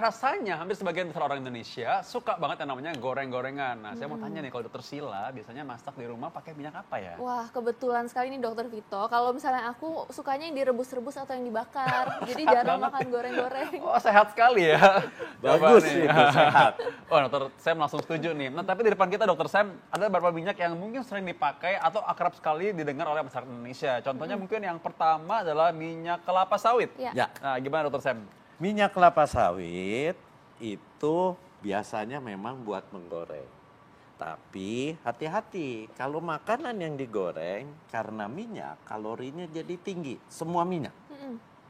rasanya hampir sebagian besar orang Indonesia suka banget yang namanya goreng-gorengan. Nah, saya mau tanya nih, kalau Dokter Sila biasanya masak di rumah pakai minyak apa ya? Wah, kebetulan sekali nih Dokter Vito. Kalau misalnya aku sukanya yang direbus-rebus atau yang dibakar. Jadi Sehat jarang banget makan nih. goreng-goreng. Oh, sehat sekali ya. Bagus Coba nih. itu, sehat. Oh, Dokter Sam langsung setuju nih. Nah, tapi di depan kita Dokter Sam ada beberapa minyak yang mungkin sering dipakai atau akrab sekali didengar oleh masyarakat Indonesia. Contohnya mungkin yang pertama adalah minyak kelapa sawit. Ya. Ya. Nah, gimana Dokter Sam? Minyak kelapa sawit itu biasanya memang buat menggoreng. Tapi hati-hati, kalau makanan yang digoreng karena minyak kalorinya jadi tinggi, semua minyak.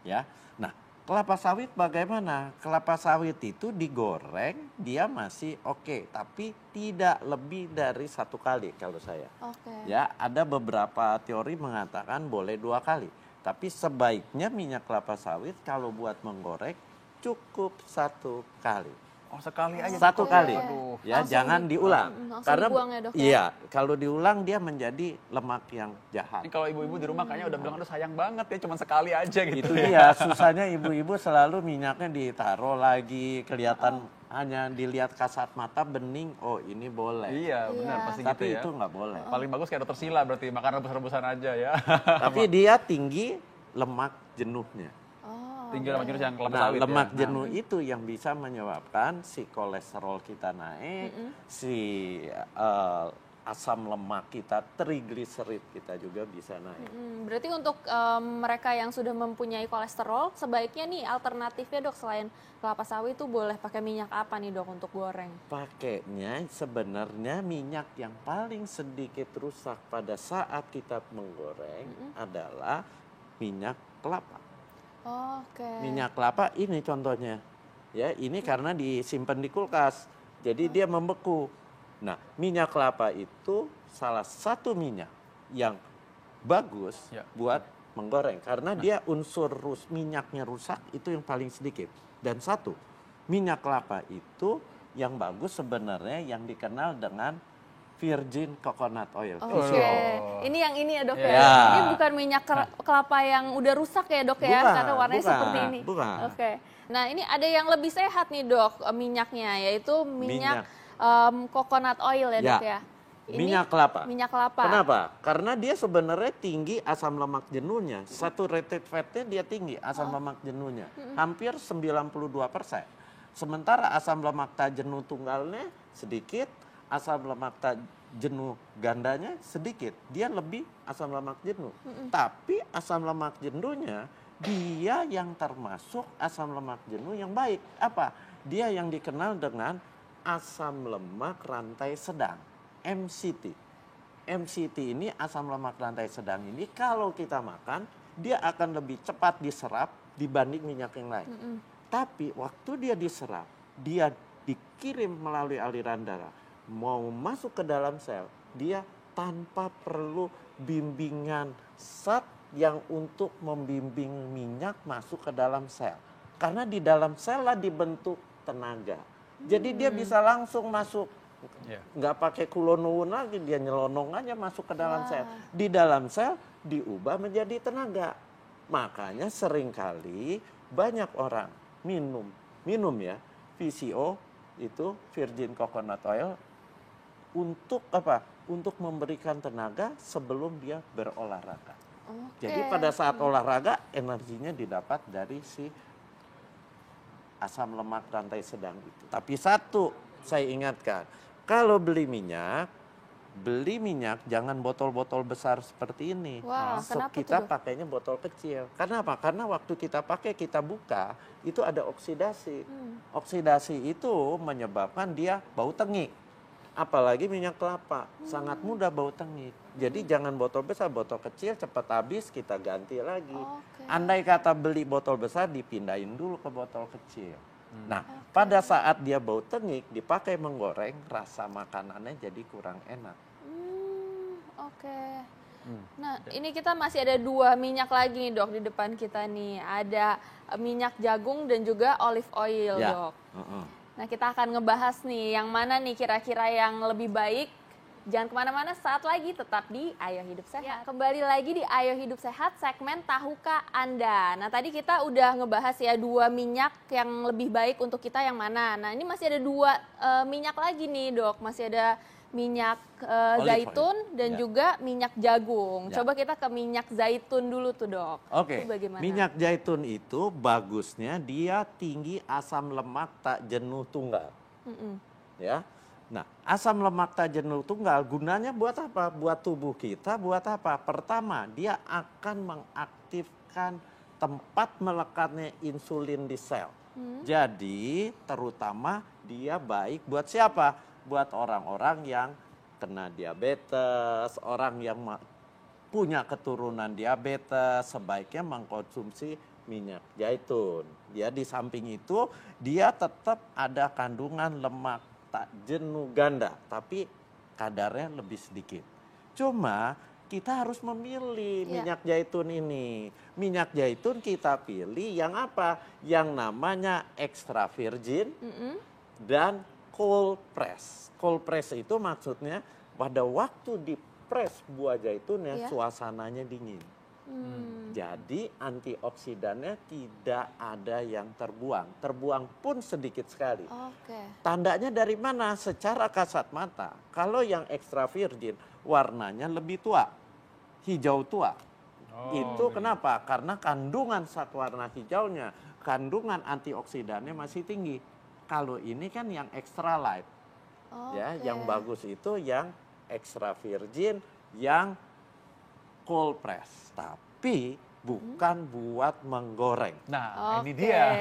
Ya. Nah, kelapa sawit bagaimana? Kelapa sawit itu digoreng dia masih oke, tapi tidak lebih dari 1 kali kalau saya. Oke. Ya, ada beberapa teori mengatakan boleh 2 kali. Tapi sebaiknya minyak kelapa sawit kalau buat menggoreng cukup 1 kali. Oh, sekali aja. 1 kali. Aduh. Ya, Langsung jangan diulang. langsung Karena dibuang ya, Dok, ya? iya, kalau diulang dia menjadi lemak yang jahat. Ini kalau ibu-ibu di rumah kayaknya udah bilang, aduh sayang banget ya, cuma sekali aja gitu. Itu dia, susahnya ibu-ibu selalu minyaknya ditaruh lagi, kelihatan hanya dilihat kasat mata bening, oh ini boleh. Iya, benar Iya. pasti Tapi gitu ya. itu nggak boleh. Paling bagus kayak Dokter Sila berarti makan rebus-rebusan aja ya. Tapi dia tinggi lemak jenuhnya. Oh, Tinggi lemak jenuh yang kelapa Nah, sawit lemak ya. jenuh itu yang bisa menyebabkan si kolesterol kita naik, si asam lemak kita, trigliserid kita juga bisa naik. Berarti untuk mereka yang sudah mempunyai kolesterol, sebaiknya nih alternatifnya Dok, selain kelapa sawit itu boleh pakai minyak apa nih Dok untuk goreng? Pakainya sebenarnya minyak yang paling sedikit rusak pada saat kita menggoreng adalah minyak kelapa. Oke. Minyak kelapa ini contohnya. Ya, ini karena disimpan di kulkas. Jadi dia membeku. Nah, minyak kelapa itu salah satu minyak yang bagus Ya. buat menggoreng karena dia unsur minyaknya rusak itu yang paling sedikit. Dan satu, minyak kelapa itu yang bagus sebenarnya yang dikenal dengan virgin coconut oil. Oke, ini yang ini ya Dok ya. Ya. Ini bukan minyak kelapa yang udah rusak ya Dok ya, Bukan, karena warnanya bukan, seperti ini. bukan. Oke. Nah ini ada yang lebih sehat nih Dok minyaknya, yaitu minyak coconut oil ya Dok ya. Ini Minyak kelapa. Minyak kelapa. Kenapa? Karena dia sebenarnya tinggi asam lemak jenuhnya. Saturated fatnya dia tinggi asam lemak jenuhnya. Hampir 92%. Sementara asam lemak tak jenuh tunggalnya sedikit, asam lemak tak jenuh gandanya sedikit. Dia lebih asam lemak jenuh. Tapi asam lemak jenuhnya dia yang termasuk asam lemak jenuh yang baik. Apa? Dia yang dikenal dengan asam lemak rantai sedang. MCT. MCT ini asam lemak rantai sedang ini kalau kita makan dia akan lebih cepat diserap dibanding minyak yang lain. Tapi waktu dia diserap, dia dikirim melalui aliran darah, mau masuk ke dalam sel, dia tanpa perlu bimbingan zat yang untuk membimbing minyak masuk ke dalam sel. Karena di dalam sel lah dibentuk tenaga. Jadi dia bisa langsung masuk. Ya. Nggak pakai kulonuwun lagi, dia nyelonong aja masuk ke dalam sel. Di dalam sel diubah menjadi tenaga. Makanya seringkali banyak orang minum ya VCO itu virgin coconut oil untuk apa? Untuk memberikan tenaga sebelum dia berolahraga. Jadi pada saat olahraga energinya didapat dari si asam lemak rantai sedang itu. Tapi satu saya ingatkan, kalau beli minyak jangan botol-botol besar seperti ini. Wah, kenapa Kita tuh, Dok? pakainya botol kecil. Karena apa? Karena waktu kita pakai, kita buka, itu ada oksidasi. Oksidasi itu menyebabkan dia bau tengik. Apalagi minyak kelapa, sangat mudah bau tengik. Jadi jangan botol besar, botol kecil cepat habis, kita ganti lagi. Oke. Andai kata beli botol besar, dipindahin dulu ke botol kecil. Nah, pada saat dia bau tengik, dipakai menggoreng, rasa makanannya jadi kurang enak. Oke. Nah, ini kita masih ada 2 minyak lagi nih Dok di depan kita nih. Ada minyak jagung dan juga olive oil Ya. Dok. Nah, kita akan ngebahas nih yang mana nih kira-kira yang lebih baik Jangan kemana-mana, saat lagi tetap di Ayo Hidup Sehat. Ya, kembali lagi di Ayo Hidup Sehat, segmen Tahukah Anda. Nah tadi kita udah ngebahas ya 2 minyak yang lebih baik untuk kita yang mana. Nah ini masih ada 2 minyak lagi nih dok, masih ada minyak zaitun dan juga minyak jagung. Coba kita ke minyak zaitun dulu tuh dok. Oke, Itu bagaimana? minyak zaitun itu bagusnya dia tinggi asam lemak tak jenuh tunggal. Ya, nah asam lemak tak jenuh tunggal gunanya buat apa? Buat tubuh kita, buat apa? Pertama, dia akan mengaktifkan tempat melekatnya insulin di sel. Jadi terutama dia baik buat siapa? Buat orang-orang yang kena diabetes, orang yang punya keturunan diabetes, sebaiknya mengkonsumsi minyak zaitun. Ya, di samping itu dia tetap ada kandungan lemak tak jenuh ganda, tapi kadarnya lebih sedikit. Cuma kita harus memilih minyak zaitun ini. Minyak zaitun kita pilih yang apa? Yang namanya extra virgin dan cold press. Cold press itu maksudnya pada waktu di press buah zaitunnya suasananya dingin. Jadi antioksidannya tidak ada yang terbuang. Terbuang pun sedikit sekali. Tandanya dari mana? Secara kasat mata. Kalau yang extra virgin warnanya lebih tua. Hijau tua. Itu kenapa? Karena kandungan zat warna hijaunya, kandungan antioksidannya masih tinggi. Kalau ini kan yang extra light. Ya, yang bagus itu yang extra virgin, yang cold press. Tapi bukan buat menggoreng. Nah, ini dia.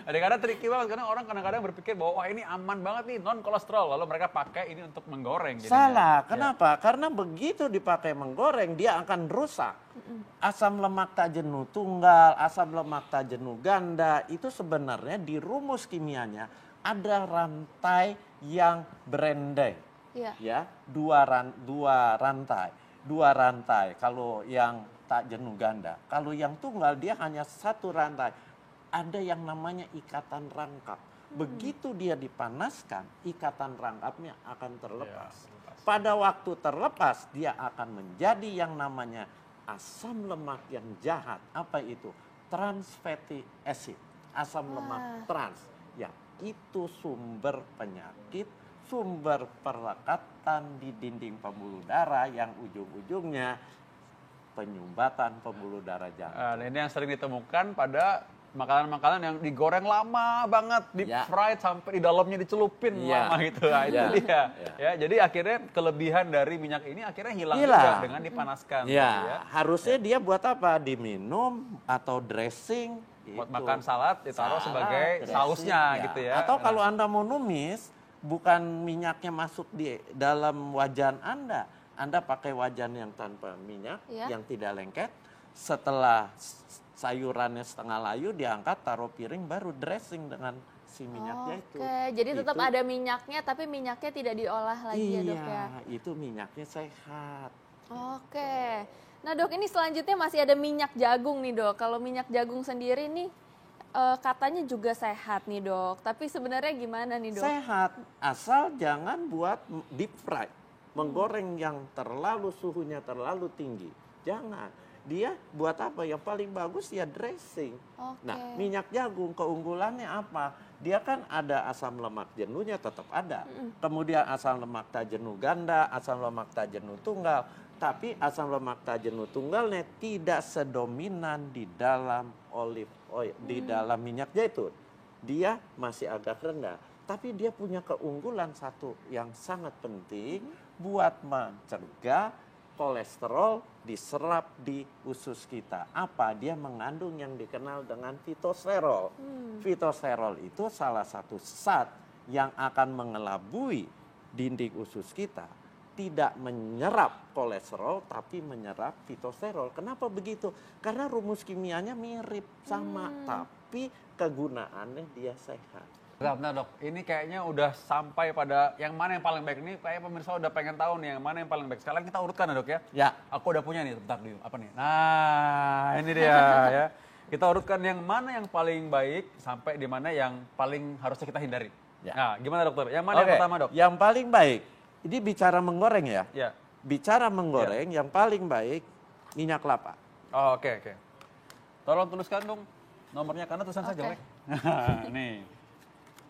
Kadang-kadang tricky banget karena orang kadang-kadang berpikir bahwa wah ini aman banget nih, non kolesterol, lalu mereka pakai ini untuk menggoreng. Salah, kenapa? Karena begitu dipakai menggoreng dia akan rusak. Asam lemak tak jenuh tunggal, asam lemak tak jenuh ganda itu sebenarnya di rumus kimianya ada rantai yang berendeng. Ya, dua rantai. Kalau yang tak jenuh ganda. Kalau yang tunggal dia hanya satu rantai. Ada yang namanya ikatan rangkap. Begitu dia dipanaskan, ikatan rangkapnya akan terlepas. Pada waktu terlepas, dia akan menjadi yang namanya asam lemak yang jahat. Apa itu? Trans fatty acid. Asam lemak trans. Ya, itu sumber penyakit, sumber perekatan di dinding pembuluh darah yang ujung-ujungnya penyumbatan pembuluh darah jantung. Ini yang sering ditemukan pada makanan-makanan yang digoreng lama banget, deep fried sampai di dalamnya dicelupin lama gitu. Nah, itu dia. Ya, jadi akhirnya kelebihan dari minyak ini akhirnya hilang juga dengan dipanaskan. Ya, harusnya dia buat apa? Diminum atau dressing. Buat makan salad ditaruh sebagai sausnya gitu ya. Atau kalau Anda mau numis, bukan minyaknya masuk di dalam wajan Anda pakai wajan yang tanpa minyak, yang tidak lengket. Setelah sayurannya setengah layu diangkat, taruh piring, baru dressing dengan si minyaknya itu. Jadi tetap ada minyaknya, tapi minyaknya tidak diolah lagi ya dok ya? Iya, itu minyaknya sehat. Nah dok, ini selanjutnya masih ada minyak jagung nih dok. Kalau minyak jagung sendiri nih katanya juga sehat nih dok. Tapi sebenarnya gimana nih dok? Sehat, asal jangan buat deep fry. Menggoreng yang terlalu suhunya terlalu tinggi. Jangan. Dia buat apa? Yang paling bagus ya dressing. Nah, minyak jagung keunggulannya apa? Dia kan ada asam lemak jenuhnya tetap ada. Kemudian asam lemak tak jenuh ganda, asam lemak tak jenuh tunggal. Tapi asam lemak tak jenuh tunggalnya tidak sedominan di dalam olive oil, di dalam minyak zaitun. Dia masih agak rendah. Tapi dia punya keunggulan satu yang sangat penting buat mencegah kolesterol diserap di usus kita. Apa? Dia mengandung yang dikenal dengan fitosterol. Fitosterol itu salah satu zat yang akan mengelabui dinding usus kita. Tidak menyerap kolesterol tapi menyerap fitosterol. Kenapa begitu? Karena rumus kimianya mirip sama, tapi kegunaannya dia sehat. Bentar dok, ini kayaknya udah sampai pada yang mana yang paling baik. Ini kayak pemirsa udah pengen tahu nih yang mana yang paling baik. Sekarang kita urutkan ya dok ya. Ya. Aku udah punya nih, bentar dulu. Apa nih? Nah, ini dia ya. Kita urutkan yang mana yang paling baik sampai di mana yang paling harusnya kita hindari. Ya. Nah, gimana dokter? Yang mana yang pertama dok? Yang paling baik Ini bicara menggoreng ya? Ya. Bicara menggoreng, yang paling baik minyak kelapa. Oh, oke. Tolong tuliskan dong nomornya karena tulisan saya jelek. Nih.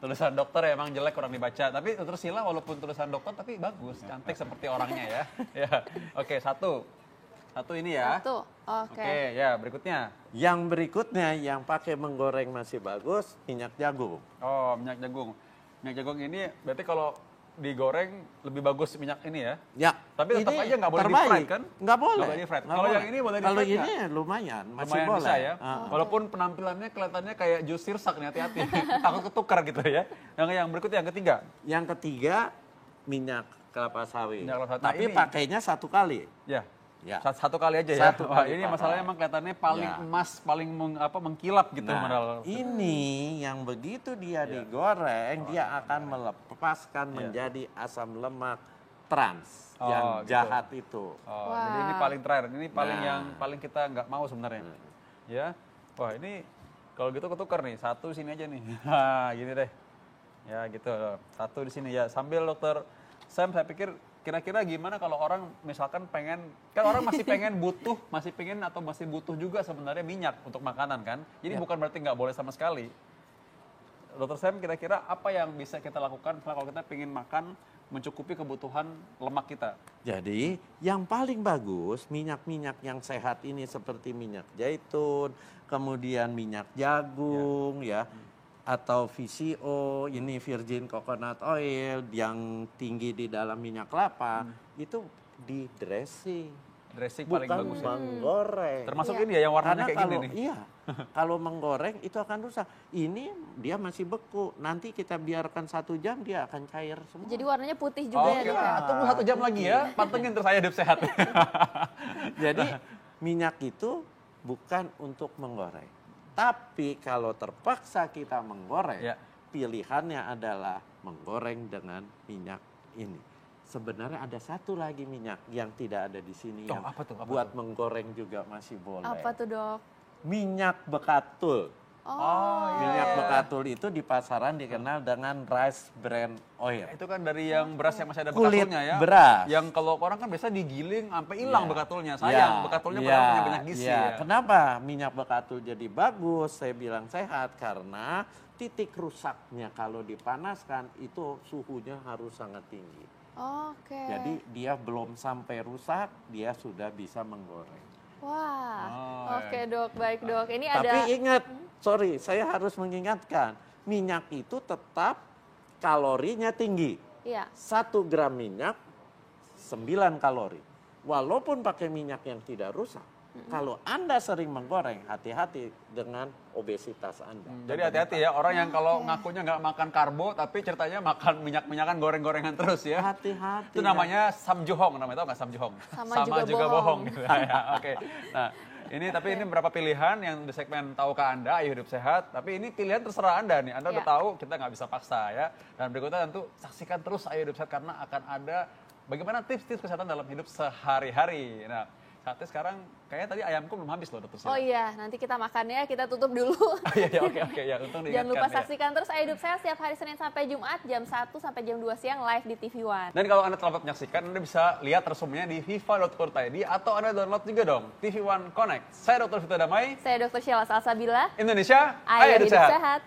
Tulisan dokter ya emang jelek, kurang dibaca. Tapi dokter Sila walaupun tulisan dokter tapi bagus, cantik seperti orangnya ya. Ya. Oke, satu ini ya. Satu, oke. Oke, ya berikutnya. Yang berikutnya yang pakai menggoreng masih bagus, minyak jagung. Oh, minyak jagung. Minyak jagung ini berarti kalau digoreng lebih bagus minyak ini ya? Ya. Tapi tetap ini aja nggak boleh terbaik. di-fried kan? Nggak boleh. Nggak boleh di-fried. Nggak Kalau boleh. yang ini boleh Kalau di-fried ini nggak? lumayan, masih Lumayan boleh. bisa ya. Walaupun penampilannya kelihatannya kayak jus sirsak nih, hati-hati. Takut ketukar gitu ya. Yang berikutnya yang ketiga. Yang ketiga minyak kelapa sawit. Minyak kelapa sawit. Tapi Nah, ini- pakainya satu kali. Ya. Ya. Satu kali aja ya. Satu Wah, kali ini pakai. masalahnya emang kelihatannya paling Ya. emas, paling mengkilap gitu. Nah, padahal. ini yang begitu dia digoreng, dia akan melepaskan menjadi asam lemak trans Oh, yang gitu. jahat itu. Oh, Wah. jadi ini paling terakhir. Ini paling Nah. yang paling kita nggak mau sebenarnya. Ya. Wah, ini kalau gitu ketukar nih. Satu sini aja nih. Gini deh. Ya, gitu. Satu di sini ya. Sambil Dokter Sam, saya pikir kira-kira gimana kalau orang misalkan pengen, kan orang masih pengen masih butuh juga sebenarnya minyak untuk makanan kan. Jadi bukan berarti nggak boleh sama sekali. Dokter Sam, kira-kira apa yang bisa kita lakukan kalau kita pengen makan mencukupi kebutuhan lemak kita? Jadi yang paling bagus minyak-minyak yang sehat ini seperti minyak zaitun, kemudian minyak jagung ya, atau VCO, ini virgin coconut oil yang tinggi di dalam minyak kelapa, itu di dressing. Dressing paling Bukan bagus ya. menggoreng. Termasuk Iya. ini ya yang warnanya Karena kayak kalau gini nih. iya, kalau menggoreng itu akan rusak. Ini dia masih beku. Nanti kita biarkan 1 jam dia akan cair semua. Jadi warnanya putih juga ya Oke, Dok? lah, tunggu 1 jam lagi ya. Pantengin terus saya hidup sehat. Jadi minyak itu bukan untuk menggoreng. Tapi kalau terpaksa kita menggoreng, Ya. pilihannya adalah menggoreng dengan minyak ini. Sebenarnya ada satu lagi minyak yang tidak ada di sini Oh, yang apa tuh? Apa buat tuh? menggoreng juga masih boleh. Apa tuh Dok? Minyak bekatul. Oh, Minyak bekatul itu di pasaran dikenal dengan rice bran oil. Itu kan dari yang beras yang masih ada Kulit bekatulnya ya. beras. Yang kalau orang kan biasa digiling sampai hilang Iya. bekatulnya. Sayang, bekatulnya padahal punya banyak gizi iya. ya. Kenapa minyak bekatul jadi bagus? Saya bilang sehat karena titik rusaknya kalau dipanaskan itu suhunya harus sangat tinggi. Oke. Jadi dia belum sampai rusak, dia sudah bisa menggoreng. Wah, Oh, oke Dok, baik Dok. Ini Tapi ada ingat, sorry, saya harus mengingatkan, minyak itu tetap kalorinya tinggi. Iya. 1 gram minyak 9 kalori. Walaupun pakai minyak yang tidak rusak. Kalau Anda sering menggoreng, hati-hati dengan obesitas Anda. Jadi hati-hati ya orang yang kalau ngakunya nggak makan karbo tapi ceritanya makan minyak-minyakan goreng-gorengan terus ya. Hati-hati. Itu namanya samjuhong, namanya tau nggak samjuhong? Sama juga bohong. Gitu. Ya, oke. Nah, ini beberapa pilihan yang di segmen Tahukah Anda, Ayo Hidup Sehat. Tapi ini pilihan terserah Anda nih. Anda udah Ya. tahu, kita nggak bisa paksa ya. Dan berikutnya tentu saksikan terus Ayo Hidup Sehat karena akan ada bagaimana tips-tips kesehatan dalam hidup sehari-hari. Nah, saatnya sekarang kayaknya tadi ayamku belum habis loh, Dokter Sila. Oh iya, nanti kita makan ya, kita tutup dulu. Iya, oke ya, untung diingatkan. Jangan lupa ya. saksikan terus Ayo Hidup Sehat setiap hari Senin sampai Jumat jam 1 sampai jam 2 siang live di TV One. Dan kalau Anda terlambat menyaksikan, Anda bisa lihat resumenya di viva.co.id atau Anda download juga dong TV One Connect. Saya Dr. Vito Damai, Saya Dr. Sheila Salsabila. Indonesia, Ayo Hidup Sehat.